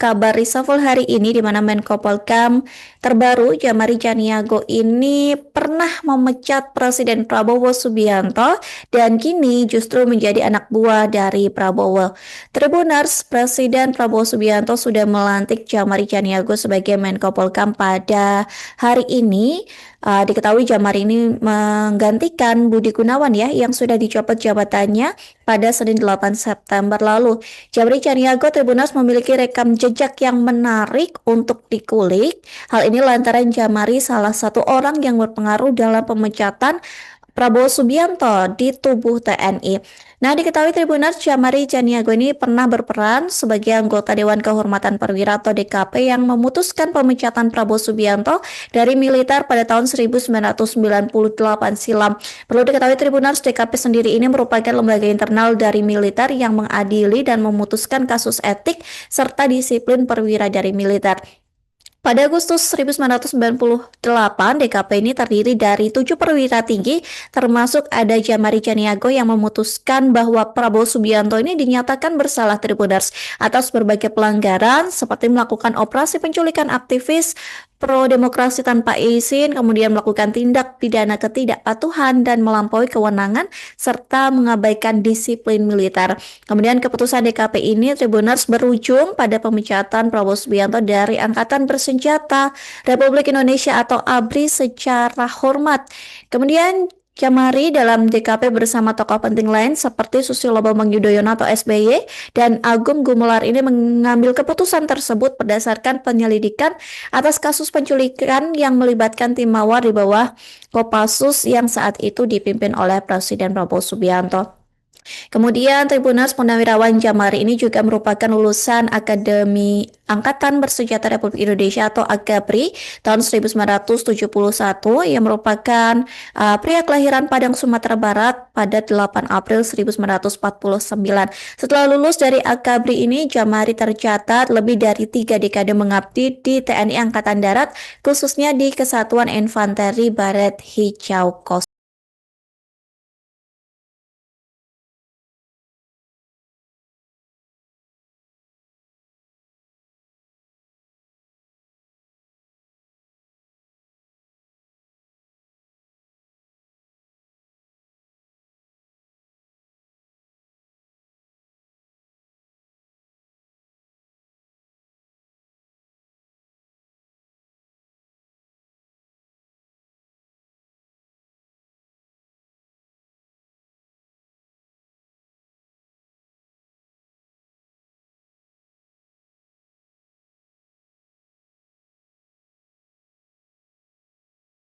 kabar reshuffle hari ini di mana Menko Polhukam terbaru Jamari Janiago ini pernah memecat Presiden Prabowo Subianto dan kini justru menjadi anak buah dari Prabowo. Tribuners, Presiden Prabowo Subianto sudah melantik Jamari Janiago sebagai Menko Polhukam pada hari ini. Diketahui Jamari ini menggantikan Budi Gunawan ya yang sudah dicopot jabatannya pada Senin 8 September lalu. Jamari Janiago Tribuners memiliki rekam jejak yang menarik untuk dikulik. Hal ini lantaran Jamari salah satu orang yang berpengaruh dalam pemecatan Prabowo Subianto di tubuh TNI. Nah, diketahui Tribuners, Jamari Janiago ini pernah berperan sebagai anggota Dewan Kehormatan Perwira atau DKP yang memutuskan pemecatan Prabowo Subianto dari militer pada tahun 1998 silam. Perlu diketahui Tribuners, DKP sendiri ini merupakan lembaga internal dari militer yang mengadili dan memutuskan kasus etik serta disiplin perwira dari militer. Pada Agustus 1998, DKP ini terdiri dari 7 perwira tinggi, termasuk ada Jamari Janiago yang memutuskan bahwa Prabowo Subianto ini dinyatakan bersalah Tribuners atas berbagai pelanggaran seperti melakukan operasi penculikan aktivis pro-demokrasi tanpa izin, kemudian melakukan tindak pidana ketidakpatuhan dan melampaui kewenangan, serta mengabaikan disiplin militer. Kemudian keputusan DKP ini Tribuners berujung pada pemecatan Prabowo Subianto dari Angkatan Bersenjata Republik Indonesia atau ABRI secara hormat. Kemudian Jamari dalam DKP bersama tokoh penting lain seperti Susilo Bambang Yudhoyono atau SBY dan Agung Gumelar ini mengambil keputusan tersebut berdasarkan penyelidikan atas kasus penculikan yang melibatkan tim mawar di bawah Kopassus yang saat itu dipimpin oleh Presiden Prabowo Subianto. Kemudian Tribuners, Purnawirawan Jamari ini juga merupakan lulusan Akademi Angkatan Bersenjata Republik Indonesia atau AGABRI tahun 1971 yang merupakan pria kelahiran Padang, Sumatera Barat pada 8 April 1949. Setelah lulus dari AGABRI ini, Jamari tercatat lebih dari 3 dekade mengabdi di TNI Angkatan Darat, khususnya di Kesatuan Infanteri Baret Hijau Kos.